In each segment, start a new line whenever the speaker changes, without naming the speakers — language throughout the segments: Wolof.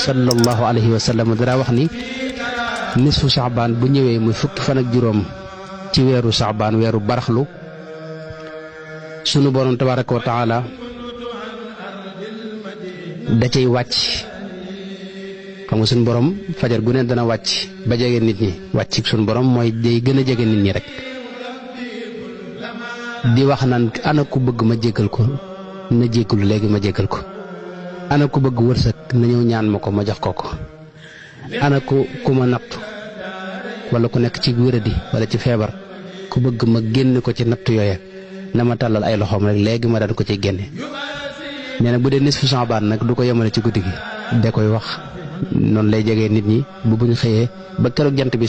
sallallahu alayhi wa sallam dara wax ni nisfu Saabaan bu ñëwee muy fukki fan ak juróom ci weeru Saabaan weeru baraxlu sunu borom tabaaraka wa taala da cay wàcc. xam nga sunu borom fajar gu ne dana wàcc ba jege nit ñi wàcc sunu borom mooy day gën a jege nit ñi rek di wax naan ana ku bëgg ma jéggal ko na jéggalu léegi ma jéggal ko. ana ku bëgg wërsëg na ñëw ñaan ma ko ma jox ko. ana ku ma nattu wala ku nekk ci wéradi wala ci feebar ku bëgg ma génn ko ci nattu yooya na ma tàllal ay loxoom rek léegi ma daan ko ci génne. nee na bu dee nisfu Saabaan nag du ko yemale ci guddi gi da koy wax noonu lay jegee nit ñi bu buñ xëyee ba keroog jant bi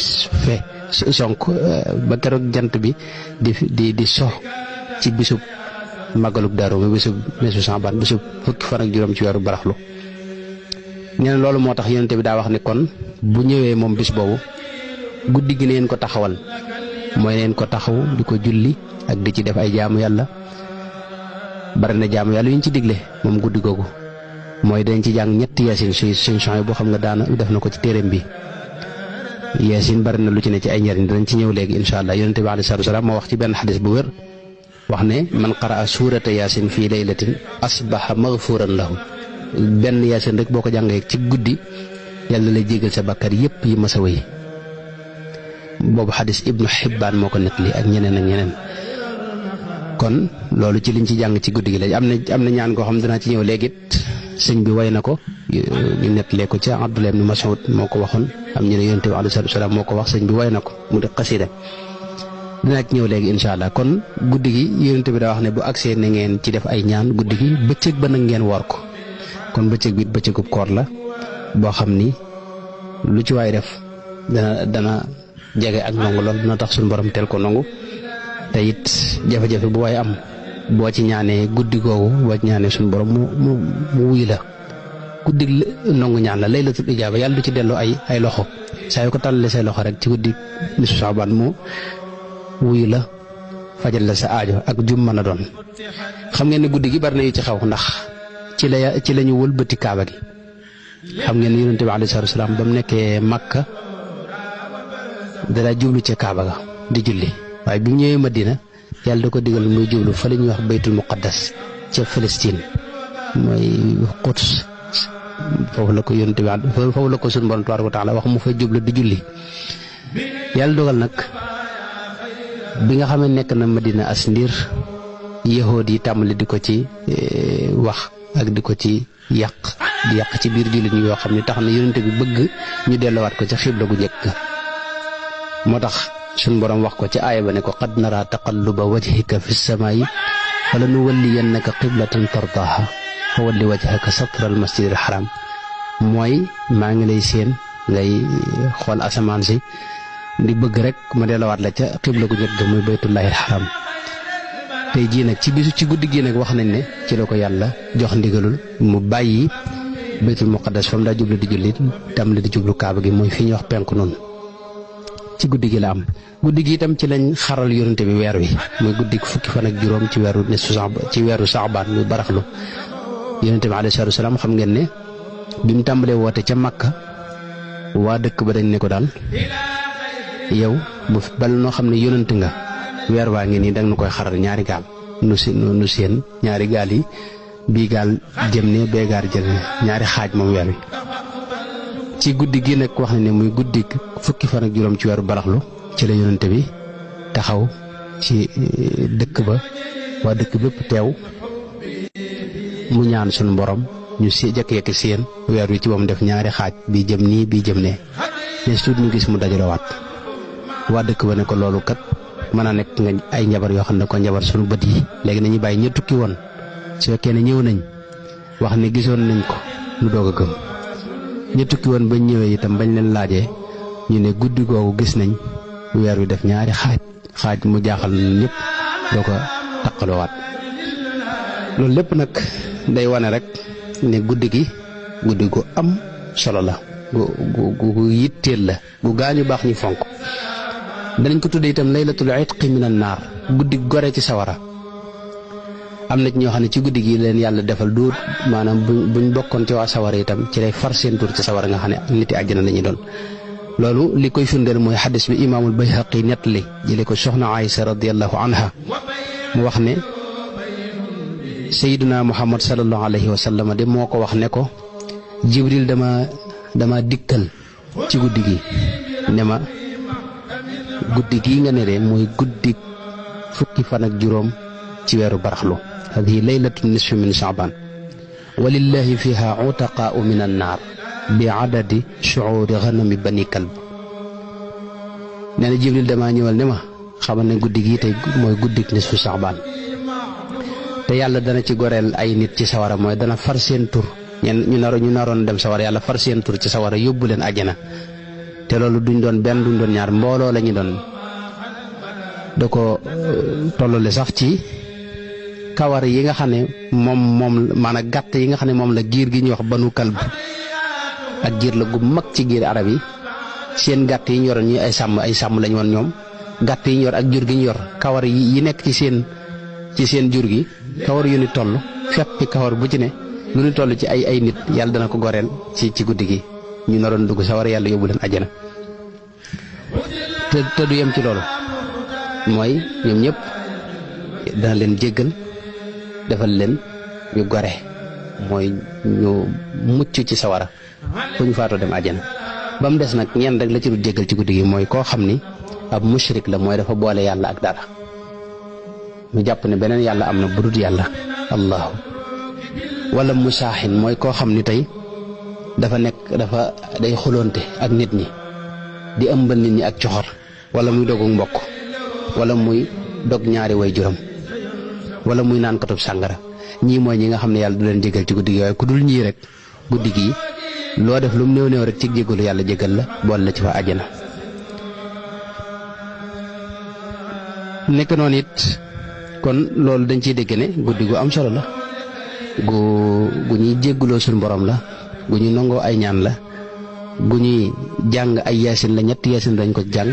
sonk ba keroog jant bi di sox ci bisub màggalub Daaru mi bisub nisfu Saabaan bisub fukki fan ak juróom ci weeru baraxlu. nee na loolu moo tax yonent bi daa wax ni kon bu ñëwee moom bis boobu guddi gi neen ko taxawal mooy neen ko taxaw di ko julli ak di ci def ay jaamu yàlla. bari na jaamu yàlla yu ñu ci digle moom guddi googu mooy dañ ci jàng ñetti yaasin suñ changé boo xam nga daana def na ko ci téeréem bi. yaasin bari na lu ci ne ci ay njariñ danañ ci ñëw léegi incha allah yonent bi alayhi salaatu wa salaam moo wax ci benn xadis bu wér wax ne man qaraa suurata yaasin fii laylatin asbaha maghfuran lahu. benn yaasin rek boo ko jàngee ci guddi yàlla lay jégal sa bàkkaar yépp yi masa wéy. boobu xadis Ibnu Xibbaan moo ko nettali ak ñeneen ak ñeneen. kon loolu ci liñ ci jàng ci guddi gi la am na ñaan goo xam danaa ci ñëw léegi it sëñ bi way na ko ñu nettalee ko ca Abdullah ibn Mas'ud moo ko waxoon am ñu ne yonent bi alayhi salaatu wa salaam moo ko wax sëñ bi way na ko mu di xasida dinaa ci ñëw léegi incha allah. kon guddi gi yonent bi daa wax ne bu agsee na ngeen ci def ay ñaan guddi gi bëccëg ba nag ngeen woor ko. kon bëccëg bi bëccëgub koor la boo xam ni lu ci waay def dana jege ak nangu lool dina tax suñu borom teel ko nangu. te it jafe-jafe bu waay am boo ci ñaanee guddi googu boo ci ñaanee suñu borom mu wuy la. guddi nangu ñaan la laylatul ijaaba yàlla du ci delloo ay loxo saa yu ko tàllalee say loxo rek ci guddi nisfu Saabaan mu wuy la fajal la sa aajo ak jum mën a doon. xam ngeen ne guddi gi bari na yu ci xew ndax ci la ñu wëlbati kaaba gi. xam ngeen ne yonent bi alayhi salaatu wa salaam ba mu nekkee Makka dara jublu ca kaaba ga di julli. waaye bi mu ñëwee Madina yàlla da ko digal muy jublu fa la ñuy wax baytul muqaddas ca Palestine mooy Quds foofu la ko yonent bi foofu la ko suñu borom tabaaraka wa taala wax mu fa jublu di julli. yàlla dogal nag bi nga xam ne nekk na Madina as ndiir yahood yi tàmbali di ko ci wax ak di ko ci yàq ci biir jullit ñi yoo xam ne tax na yonent bi bëgg ñu delluwaat ko ca xibla gu njëkk moo tax suñ borom wax ko ci aaya ba ne ko qad nara taqalluba wajhika fi samaa'i fala nuwalliyannaka qiblatan tardaaha fa walli wajhaka satra al masjidil haram. mooy maa ngi lay seen ngay xool asamaan si di bëgg rek ma delluwaat la ca xibla gu njëkk muy baytullahil haram. tey jii nag ci guddi gii nag wax nañ ne ci la ko yàlla jox ndigalul mu bàyyi baytul muqaddas fa mu daa jublu di julli tam li di jublu kaaba gi mooy fi ñuy wax penku noonu. ci guddi gi la am guddi gi itam ci lañ xaral yonente bi weer wi muy guddi fukki fan ak juróom ci weeru Saabaan muy baraxlu. yonente bi alayhi salaatu wa salaam xam ngeen ne bi mu tàmbalee woote ca Makka waa dëkk ba dañ ne ko daal yow bu bal noo xam ne yonent nga weer waa ngi nii danga nu koy xaral ñaari gaal nu seen ñaari gaal yi bii gaal jëm ne bee gaal jëm ne ñaari xaaj moom weer wi. ci guddi gi nag wax na ne muy guddi fukki fan ak juróom ci weeru baraxlu ci la yonente bi taxaw ci dëkk ba waa dëkk bépp teew mu ñaan sunu borom ñu jekki-jekki seen weer wi ci moom def ñaari xaaj bii jëm nii bii jëm ne mais tuuti ñu gis mu dajalewaat waa dëkk ba ne ko loolu kat mën a nekk nga ay njabar yoo xam ne ko njabar sunu bët yi léegi nañu bàyyi ña tukki woon su fekkee ne ñëw nañ wax ne gisoon nañ ko nu doog a gëm. ñu tukki woon bañ ñëwee itam bañ leen laajee ñu ne guddi googu gis nañ weer wi def ñaari xaaj mu jaaxal ñëpp doo ko taqaloowaat. loolu lépp nag day wane rek ne guddi gu am solo la gu yitteel la gu gaañu baax ñu fonk. danañ ko tuddee itam laylatul itqi minan naar guddi gore ci sawara am na ci ñoo xam ne ci guddi gi leen yàlla defal du maanaam buñ bokkoon ci waa sawara itam ci lay far seen tur ci sawara nga xam ne niti àjjana la ñuy doon. loolu li koy firndeel mooy xadis bi imaamul Bayhaqi nettali jëlee ko soxna Aysa radiyallahu anha mu wax ne Sayyiduna Muhammad sallallahu alayhi wa sallam de moo ko wax ne ko Jibril dama dikkal ci guddi gi ne ma guddi gii nga ne de mooy guddi fukki fan ak juróom ci weeru baraxlu hadihi laylatu nisfi min Sha'ban walillahi fiha utaqaa'u min an-naar bi adadi shu'uri ghanami bani kalb. nee na Jibril damaa ñëwal ne ma xamal ne guddi gii tey mooy guddi nisfu Sha'ban te yàlla dana ci goreel ay nit ci sawara mooy dana far seen tur ñu naroon dem sawara yàlla far seen tur ci sawara yóbbu leen àjjana te loolu duñ doon benn duñ doon ñaar mbooloo la ñu doon. da ko tollale sax ci kawar yi nga xam ne moom maanaam gàtt yi nga xam ne moom la giir gi ñuy wax banu kalb ak giir la gu mag ci giir arab yi seen gàtt yi ñu yoroon ñi ay sàmm lañ woon ñoom gàtt yi ñu yor ak jur gi ñu yor kawar yi nekk ci seen jur gi kawar yu ni toll feppi kawar bu ci ne lu ni toll ci ay nit yàlla dana ko goreel ci guddi gi ñu naroon dugg sawar yàlla yóbbu leen àjjana te du yem ci loolu mooy ñoom ñëpp dana leen jéggal defal leen ñu gore mooy ñu mucc ci sawara fu ñu faatoo dem àjjana ba mu des nag ñenn rek la ci du jéggal ci guddi gi mooy koo xam ni ab mushrik la mooy dafa boole yàlla ak dara mu jàpp ne beneen yàlla am na budut yàlla allahu wala musaaxin mooy koo xam ni tey dafa day xuloonte ak nit ñi di ëmbal nit ñi ak coxor wala muy dogu mbokk wala muy dog ñaari way juram wala muy naan katub sàngara ñii mooy ñi nga xam ne yàlla du leen jégal ci guddi gi waaye ku dul ñii rek guddi gi loo def lu mu néew néew rek ci jégalu yàlla jégal la boole la ci waa àjjana. nekk noonu it kon loolu dañ ciy dégg ne guddi gu am solo la gu ñuy jégaloo suñu borom la gu ñuy nangoo ay ñaan la gu ñuy jàng ay yaasin la ñetti yaasin dañ ko jàng